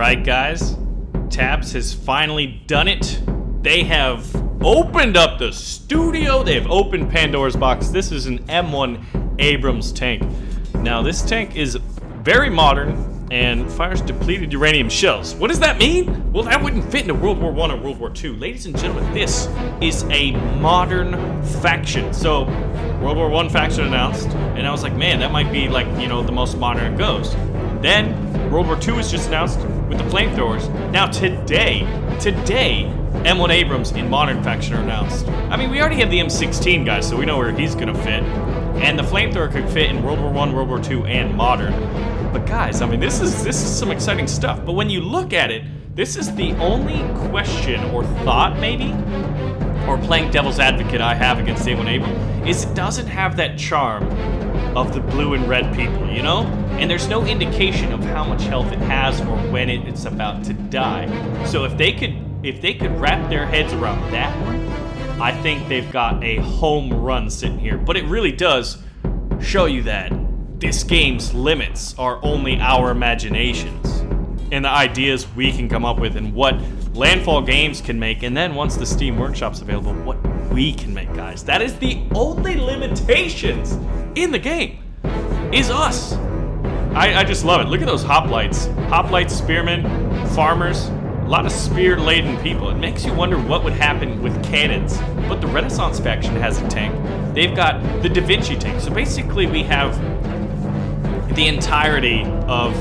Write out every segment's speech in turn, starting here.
Alright guys, TABS has finally done it. They have opened up the studio, they've opened Pandora's box. This is an M1 Abrams tank. Now this tank is very modern and fires depleted uranium shells. What does that mean? Well, that wouldn't fit into World War I or World War II. Ladies and gentlemen, this is a modern faction. So, World War I faction announced, and I was like, man, that might be like, you know, the most modern it goes. Then, World War II was just announced with the flamethrowers. Now today, M1 Abrams in modern faction are announced. I mean, we already have the M16 guys, so we know where he's gonna fit. And the flamethrower could fit in World War I, World War II, and modern. But guys, I mean, this is some exciting stuff. But when you look at it, this is the only question or thought, maybe, or playing devil's advocate I have against M1 Abrams, is it doesn't have that charm of the blue and red people, you know? And there's no indication of how much health it has or when it's about to die. So if they could wrap their heads around that one, I think they've got a home run sitting here. But it really does show you that this game's limits are only our imaginations and the ideas we can come up with and what Landfall Games can make, and then once the Steam Workshop's available, what we can make, guys. That is the only limitations in the game, is us. I just love it. Look at those hoplites. Hoplites, spearmen, farmers, a lot of spear-laden people. It makes you wonder what would happen with cannons. But the Renaissance faction has a tank. They've got the Da Vinci tank. So basically we have the entirety of,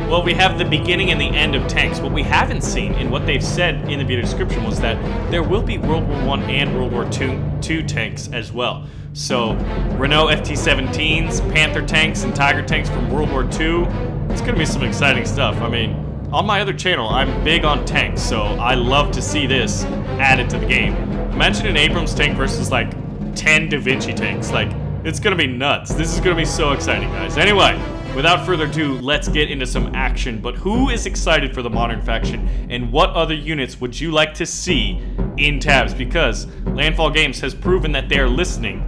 well, we have the beginning and the end of tanks. What we haven't seen, and what they've said in the video description, was that there will be World War I and World War II tanks as well. So, Renault FT-17s, Panther tanks, and Tiger tanks from World War II. It's gonna be some exciting stuff. I mean, on my other channel, I'm big on tanks, so I love to see this added to the game. Imagine an Abrams tank versus like 10 Da Vinci tanks. Like, it's gonna be nuts. This is gonna be so exciting, guys. Anyway, without further ado, let's get into some action. But who is excited for the modern faction, and what other units would you like to see in TABS? Because Landfall Games has proven that they are listening.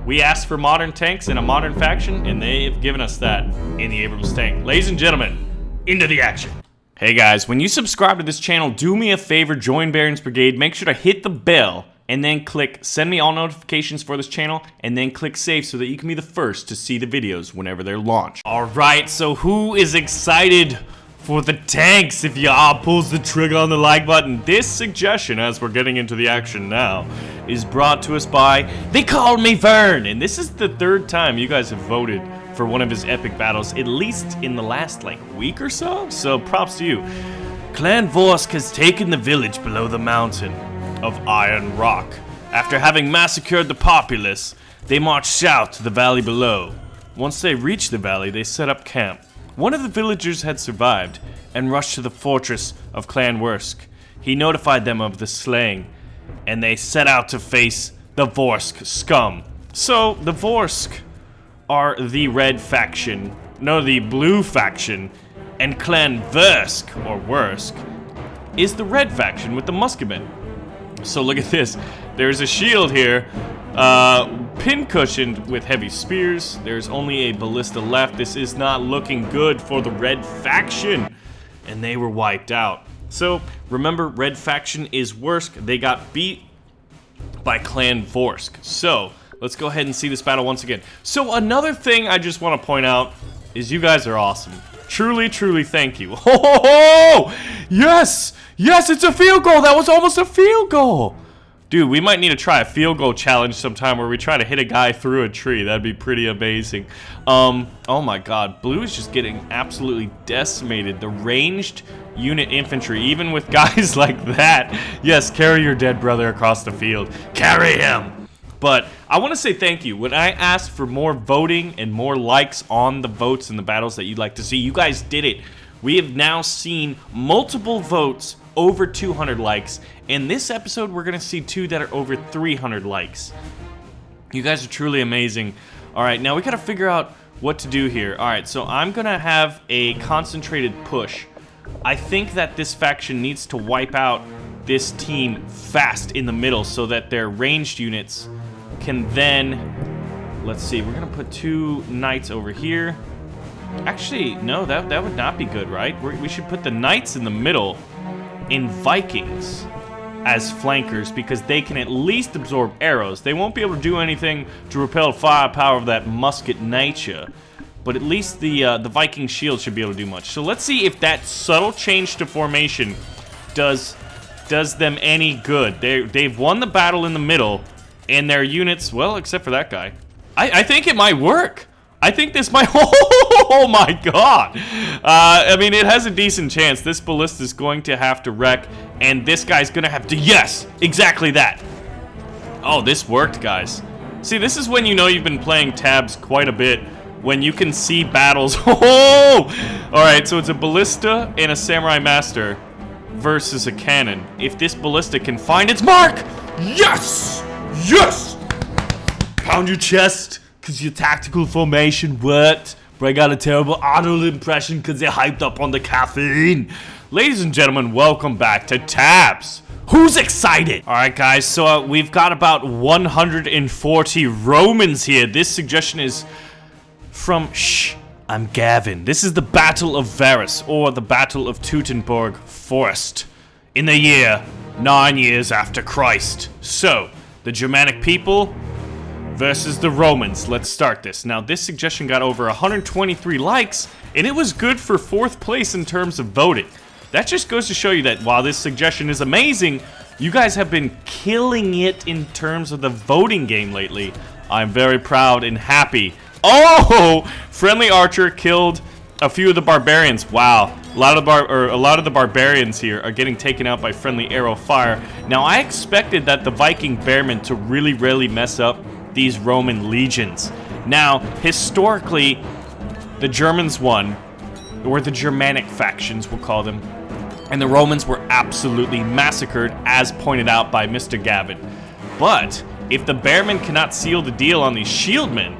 We asked for modern tanks and a modern faction, and they've given us that in the Abrams tank. Ladies and gentlemen, into the action. Hey guys, when you subscribe to this channel, do me a favor, join Baron's Brigade, make sure to hit the bell, and then click send me all notifications for this channel, and then click save so that you can be the first to see the videos whenever they're launched. Alright, so who is excited for the tanks? If y'all pulls the trigger on the like button. This suggestion, as we're getting into the action now, is brought to us by They Call Me Vern, and this is the third time you guys have voted for one of his epic battles, at least in the last like week or so props to you. Clan Vorsk has taken the village below the mountain of Iron Rock. After having massacred the populace, they marched south to the valley below. Once they reached the valley, they set up camp. One of the villagers had survived and rushed to the fortress of Clan Vorsk. He notified them of the slaying, and they set out to face the Vorsk scum. So, the Vorsk are the red faction, no, the blue faction, and Clan Vorsk, or Worsk, is the red faction with the musketmen. So look at this, there's a shield here, pin-cushioned with heavy spears. There's only a ballista left. This is not looking good for the red faction, and they were wiped out. So remember, red faction is Worsk. They got beat by Clan Vorsk. So let's go ahead and see this battle once again. So another thing I just want to point out is you guys are awesome. Truly, truly thank you. Oh, yes! Yes, it's a field goal! That was almost a field goal! Dude, we might need to try a field goal challenge sometime where we try to hit a guy through a tree. That'd be pretty amazing. Oh my god, blue is just getting absolutely decimated. The ranged unit infantry, even with guys like that. Yes, carry your dead brother across the field. Carry him! But I want to say thank you. When I asked for more voting and more likes on the votes and the battles that you'd like to see, you guys did it. We have now seen multiple votes over 200 likes. In this episode, we're going to see two that are over 300 likes. You guys are truly amazing. Alright, now we got to figure out what to do here. Alright, so I'm going to have a concentrated push. I think that this faction needs to wipe out this team fast in the middle so that their ranged units can then... Let's see, we're going to put two knights over here. Actually, no, that would not be good, right? We should put the knights in the middle and Vikings as flankers because they can at least absorb arrows. They won't be able to do anything to repel firepower of that musket nature, but at least the Viking shield should be able to do much. So let's see if that subtle change to formation does them any good. They've won the battle in the middle, and their units, well, except for that guy. I think it might work. I think this might... Oh my god! I mean, it has a decent chance. This ballista is going to have to wreck, and this guy's gonna have to... Yes! Exactly that! Oh, this worked, guys. See, this is when you know you've been playing tabs quite a bit, when you can see battles. Oh! Alright, so it's a ballista and a samurai master versus a cannon. If this ballista can find its mark! Yes! Yes! Pound your chest, because your tactical formation worked. But I got a terrible Arnold impression because they're hyped up on the caffeine. Ladies and gentlemen, welcome back to Tabs. Who's excited? Alright guys, so we've got about 140 Romans here. This suggestion is from... Shh, I'm Gavin. This is the Battle of Varus, or the Battle of Teutoburg Forest, in the year 9 years after Christ. So, the Germanic people versus the Romans. Let's start this. Now, this suggestion got over 123 likes, and it was good for 4th place in terms of voting. That just goes to show you that while this suggestion is amazing, you guys have been killing it in terms of the voting game lately. I'm very proud and happy. Oh! Friendly archer killed a few of the barbarians. Wow. A lot of the barbarians here are getting taken out by friendly arrow fire. Now, I expected that the Viking bearmen to really mess up these Roman legions. Now, historically, the Germans won, or the Germanic factions, we'll call them, and the Romans were absolutely massacred, as pointed out by Mr. Gavin. But if the bearmen cannot seal the deal on these shieldmen,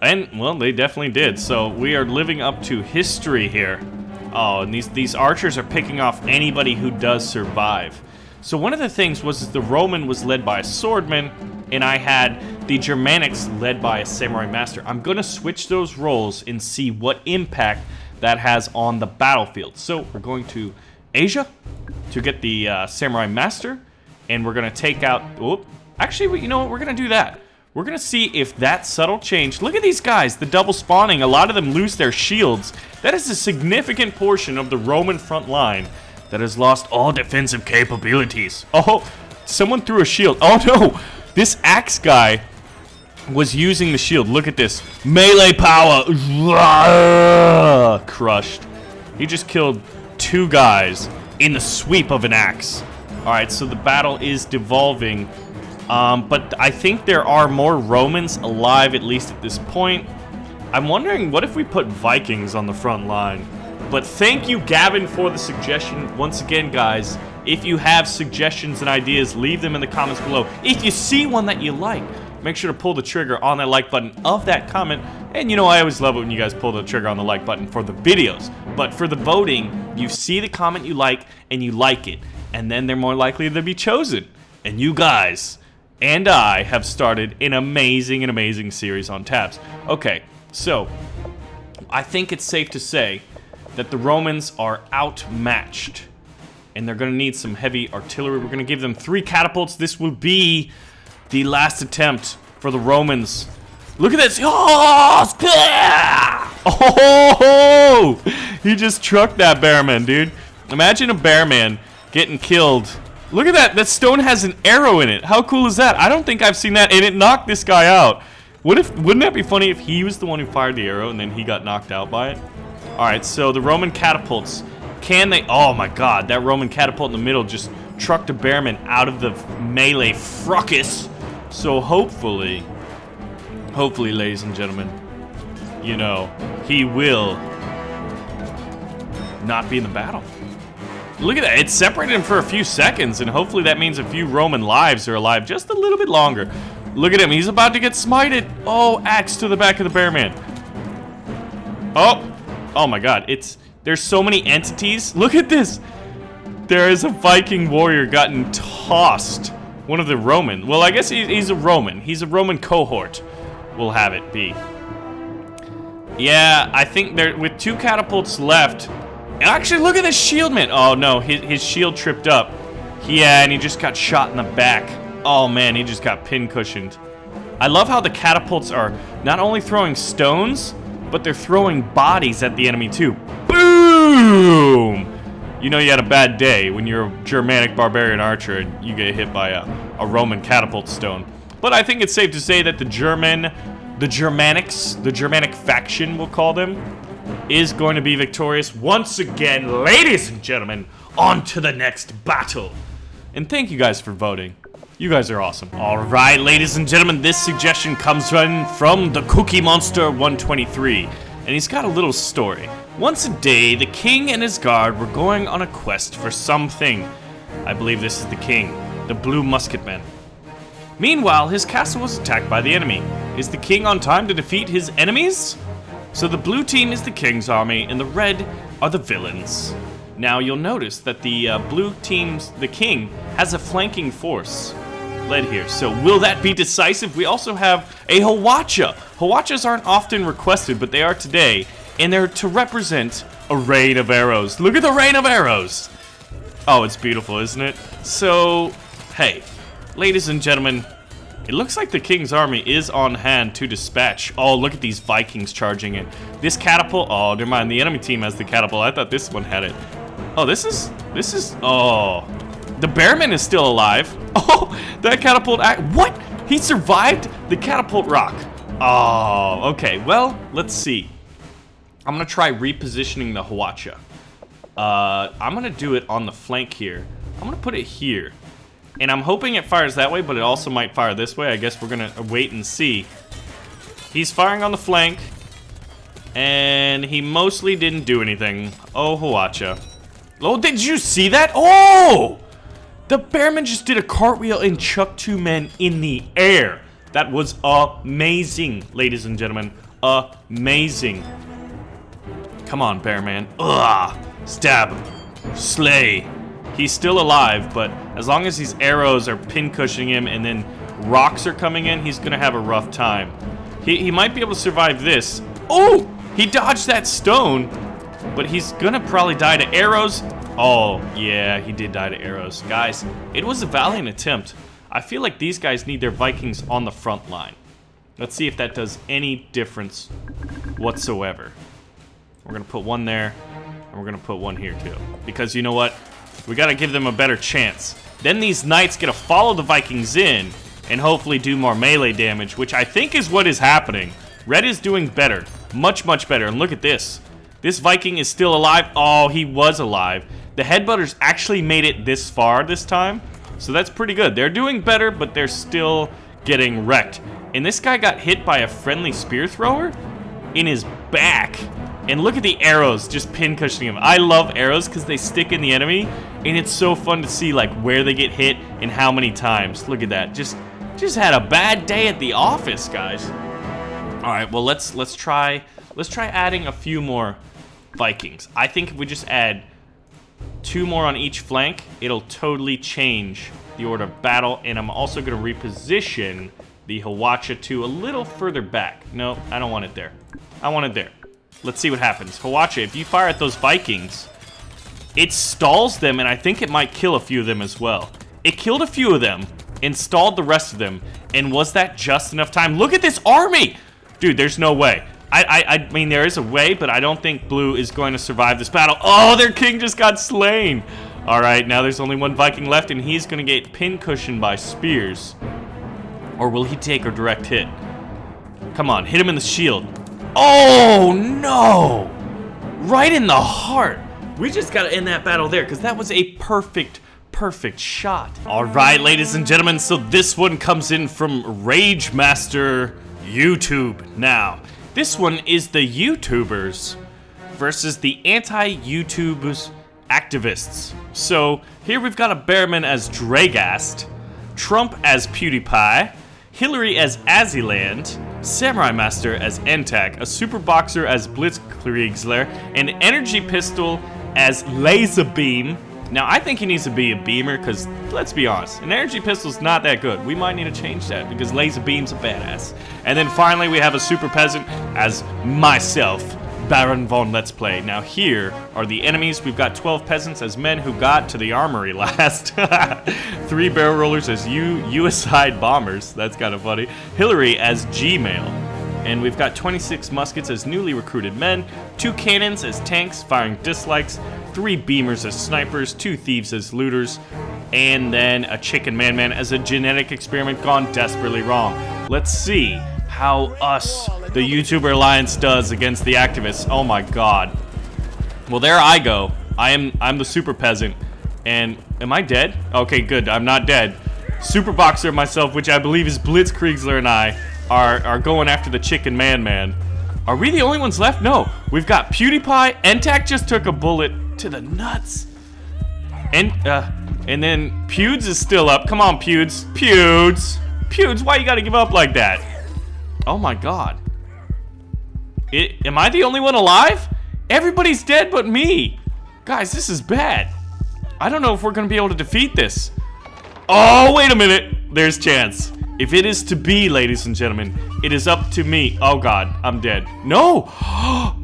and, well, they definitely did, so we are living up to history here. Oh, and these archers are picking off anybody who does survive. So one of the things was the Roman was led by a swordman, and I had the Germanics led by a samurai master. I'm going to switch those roles and see what impact that has on the battlefield. So we're going to Asia to get the samurai master, and we're going to take out... Whoop. Actually, you know what? We're going to do that. We're going to see if that subtle change... Look at these guys, the double spawning. A lot of them lose their shields. That is a significant portion of the Roman front line that has lost all defensive capabilities. Oh, someone threw a shield. Oh no! This axe guy was using the shield. Look at this. Melee power. Crushed. He just killed 2 guys in the sweep of an axe. Alright, so the battle is devolving. But I think there are more Romans alive, at least at this point. I'm wondering, what if we put Vikings on the front line? But thank you, Gavin, for the suggestion. Once again, guys, if you have suggestions and ideas, leave them in the comments below. If you see one that you like, make sure to pull the trigger on that like button of that comment. And you know, I always love it when you guys pull the trigger on the like button for the videos. But for the voting, you see the comment you like and you like it. And then they're more likely to be chosen. And you guys and I have started an amazing series on tabs. Okay, so I think it's safe to say that the Romans are outmatched. And they're going to need some heavy artillery. We're going to give them 3 catapults. This will be the last attempt for the Romans. Look at this. Oh! He just trucked that bearman, dude. Imagine a bearman getting killed. Look at that. That stone has an arrow in it. How cool is that? I don't think I've seen that. And it knocked this guy out. Wouldn't that be funny if he was the one who fired the arrow and then he got knocked out by it? Alright, so the Roman catapults. Can they... Oh my god, that Roman catapult in the middle just trucked a bearman out of the melee fracas. So hopefully, ladies and gentlemen, you know, he will not be in the battle. Look at that. It separated him for a few seconds, and hopefully that means a few Roman lives are alive just a little bit longer. Look at him. He's about to get smited. Oh, axe to the back of the bearman. Oh my god. There's so many entities. Look at this. There is a Viking warrior gotten tossed. One of the Roman. Well, I guess he's a Roman. He's a Roman cohort. We'll have it be. Yeah, I think they're with 2 catapults left. Actually, look at this shield man. Oh no, his shield tripped up. Yeah, and he just got shot in the back. Oh man, he just got pin cushioned. I love how the catapults are not only throwing stones, but they're throwing bodies at the enemy too. Boom! You know you had a bad day when you're a Germanic barbarian archer and you get hit by a Roman catapult stone. But I think it's safe to say that the Germanics, the Germanic faction, we'll call them, is going to be victorious once again. Ladies and gentlemen, on to the next battle. And thank you guys for voting. You guys are awesome. All right, ladies and gentlemen, this suggestion comes from the Cookie Monster 123. And he's got a little story. Once a day, the king and his guard were going on a quest for something. I believe this is the king, the Blue Musketman. Meanwhile, his castle was attacked by the enemy. Is the king on time to defeat his enemies? So the blue team is the king's army, and the red are the villains. Now you'll notice that the blue team's, the king, has a flanking force led here. So will that be decisive? We also have a Hawacha. Hawachas aren't often requested, but they are today, and they're to represent a rain of arrows. Look at the rain of arrows! Oh, it's beautiful, isn't it? So, hey, ladies and gentlemen, it looks like the king's army is on hand to dispatch. Oh, look at these Vikings charging in. This catapult, oh, never mind, the enemy team has the catapult. I thought this one had it. Oh, this is, oh. The Bearman is still alive. Oh, that catapult, what? He survived the catapult rock. Oh, okay, well, let's see. I'm gonna try repositioning the Hawacha. I'm gonna do it on the flank here. I'm gonna put it here. And I'm hoping it fires that way, but it also might fire this way. I guess we're gonna wait and see. He's firing on the flank. And he mostly didn't do anything. Oh, Hawacha. Oh, did you see that? Oh! The Bearman just did a cartwheel and chucked 2 men in the air. That was amazing, ladies and gentlemen. Amazing. Come on, Bearman. Ugh! Stab him. Slay. He's still alive, but as long as these arrows are pin cushioning him and then rocks are coming in, he's gonna have a rough time. He might be able to survive this. Oh! He dodged that stone, but he's gonna probably die to arrows. Oh, yeah, he did die to arrows. Guys, it was a valiant attempt. I feel like these guys need their Vikings on the front line. Let's see if that does any difference whatsoever. We're gonna put one there, and we're gonna put one here too. Because you know what? We gotta give them a better chance. Then these knights get to follow the Vikings in, and hopefully do more melee damage, which I think is what is happening. Red is doing better. Much, much better. And look at this. This Viking is still alive. Oh, he was alive. The headbutters actually made it this far this time. So that's pretty good. They're doing better, but they're still getting wrecked. And this guy got hit by a friendly spear thrower in his back. And look at the arrows just pin cushioning him. I love arrows because they stick in the enemy. And it's so fun to see like where they get hit and how many times. Look at that. Just had a bad day at the office, guys. All right, well, let's try adding a few more Vikings. I think if we just add 2 more on each flank, it'll totally change the order of battle. And I'm also going to reposition the Hawacha to a little further back. No, I don't want it there. I want it there. Let's see what happens. Hawacha, if you fire at those Vikings, it stalls them, and I think it might kill a few of them as well. It killed a few of them and stalled the rest of them. And was that just enough time? Look at this army! Dude, there's no way. I mean, there is a way, but I don't think blue is going to survive this battle. Oh, their king just got slain. All right, now there's only 1 Viking left, and he's going to get pin cushioned by spears. Or will he take a direct hit? Come on, hit him in the shield. Oh, no! Right in the heart. We just got to end that battle there, because that was a perfect shot. All right, ladies and gentlemen, so this one comes in from Rage Master YouTube. Now, this one is the YouTubers versus the anti-YouTubers activists. So here we've got a Bearman as Dragast, Trump as PewDiePie, Hillary as Aziland, Samurai Master as Entak, a Super Boxer as Blitzkriegsler, an Energy Pistol as Laserbeam, Now, I think he needs to be a beamer, because, let's be honest, an energy pistol's not that good. We might need to change that, because laser beam's a badass. And then finally, we have a super peasant as myself, Baron von Let's Play. Now, here are the enemies. We've got 12 peasants as men who got to the armory last. 3 barrel rollers as USI bombers. That's kind of funny. Hillary as Gmail. And we've got 26 muskets as newly recruited men, 2 cannons as tanks firing dislikes, 3 beamers as snipers, 2 thieves as looters, and then a chicken man as a genetic experiment gone desperately wrong. Let's see how us, the YouTuber Alliance, does against the activists. Oh my god. Well, there I go. I'm the super peasant. And am I dead? Okay, good. I'm not dead. Super boxer myself, which I believe is Blitzkriegsler, and I are going after the chicken man. Are we the only ones left? No. We've got PewDiePie. Entac just took a bullet to the nuts. And then Pewds is still up. Come on, Pewds. Pewds, why you gotta give up like that? Oh my god. Am I the only one alive? Everybody's dead but me. Guys, this is bad. I don't know if we're gonna be able to defeat this. Oh, wait a minute. There's chance. If it is to be, ladies and gentlemen, it is up to me. Oh god, I'm dead. No!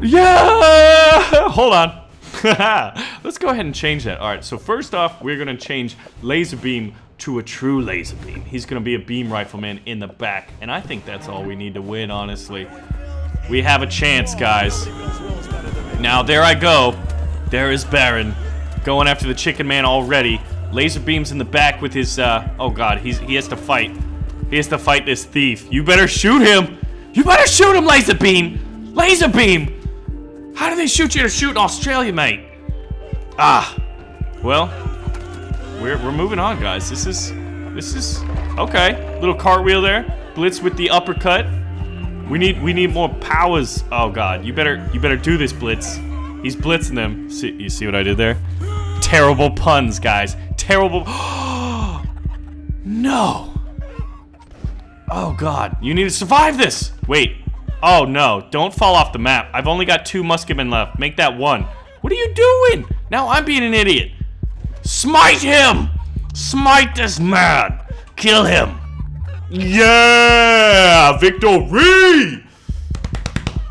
Yeah! Hold on. Let's go ahead and change that. Alright, so first off, we're gonna change laser beam to a true laser beam. He's gonna be a beam rifleman in the back, and I think that's all we need to win, honestly. We have a chance, guys. Now, there I go. There is Baron, going after the chicken man already. Laser beam's in the back with his, oh god, he has to fight. He has to fight this thief. You better shoot him! You better shoot him, laser beam! Laser beam! How do they shoot you to shoot in Australia, mate? Ah. Well, we're moving on, guys. This is okay. Little cartwheel there. Blitz with the uppercut. We need more powers. Oh god, you better do this, Blitz. He's blitzing them. You see what I did there? Terrible puns, guys. Terrible. No. Oh god, you need to survive this. Wait. Oh no, don't fall off the map. I've only got 2 musketmen left. Make that 1. What are you doing? Now I'm being an idiot. Smite him! Smite this man! Kill him! Yeah! Victory!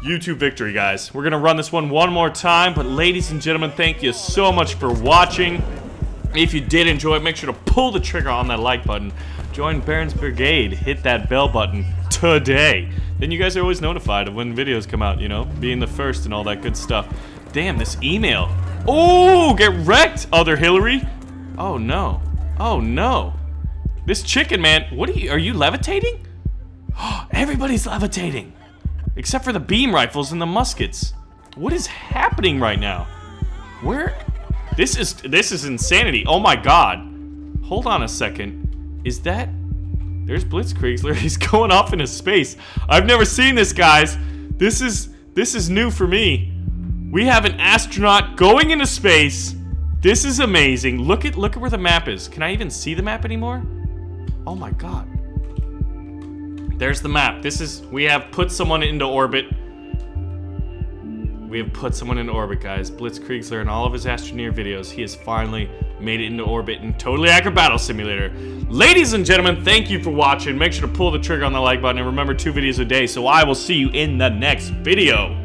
YouTube victory, guys. We're gonna run this one more time, but ladies and gentlemen, thank you so much for watching. If you did enjoy it, make sure to pull the trigger on that like button. Join Baron's Brigade. Hit that bell button today. Then you guys are always notified of when videos come out, you know, being the first and all that good stuff. Damn, this email. Oh, get wrecked, other Hillary. Oh no. Oh no. This chicken man, are you levitating? Everybody's levitating. Except for the beam rifles and the muskets. What is happening right now? This is insanity. Oh my god. Hold on a second. There's Blitzkriegsler. He's going off into space. I've never seen this, guys. This is new for me. We have an astronaut going into space. This is amazing. Look at where the map is. Can I even see the map anymore? Oh my god. There's the map. We have put someone into orbit. We have put someone into orbit, guys. Blitzkriegsler in all of his Astroneer videos, he has finally made it into orbit in Totally Accurate Battle Simulator. Ladies and gentlemen, thank you for watching. Make sure to pull the trigger on the like button, and remember, 2 videos a day, so I will see you in the next video.